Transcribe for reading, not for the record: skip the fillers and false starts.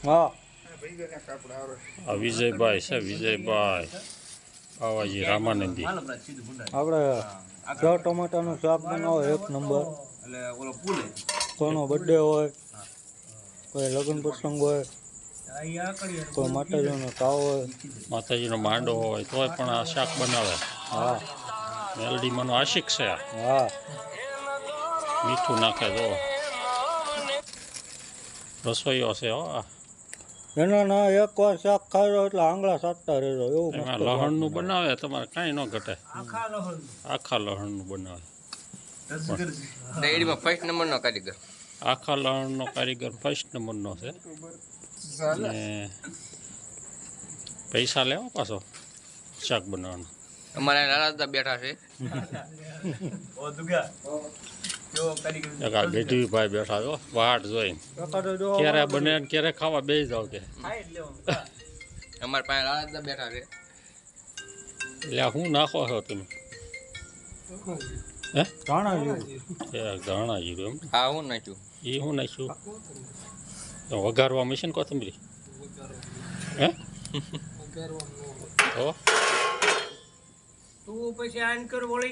હા આ વિજયભાઈ છે, વિજયભાઈ બાવાજી રામાનંદી. આપણે સેવ ટમાટાનું શાક બનાવો એક નંબર. કોઈનો બર્થડે હોય, કોઈ લગ્ન પ્રસંગ હોય, કોઈ માતાજીનો તાવ હોય, માતાજીનો માંડો હોય તોય પણ આ શાક બનાવે. હા મેલડીમાંનો આશિક છે. હા મીઠું નાખે જો રસોઈયો છે હો. એના ના એકવાર શાક ખાજો એટલે આંગળા સાટતા રહેજો એવું એમાં મસ્ત લહણનું બનાવે, તમારે કાંઈ ન ઘટે. આખા લહણનું બનાવે. ડેરીમાં ફર્સ્ટ નંબરનો કારીગર. આખા લહણનો કારીગર ફર્સ્ટ નંબરનો છે. ને પૈસા લેવા પાછો શાક બનાવવાનો. અમારા લાલાદા બેઠા છે. એક આ ગઢવીભાઈ બેઠા છો વાટ જોઈને, ક્યારે બને ને ક્યારે ખાવા બેસી જાવ કે. અમારા પાસે લાલાદા બેઠા છે. એટલે આ શું નાખો છો તમે? હે ધાણા જેવું. ધાણા જીરું એમ? હા હું નાખ્યું. એ શું નાખ્યું? વઘારવા મશીન કોથમરી હે તો તું પછી આન કર વળી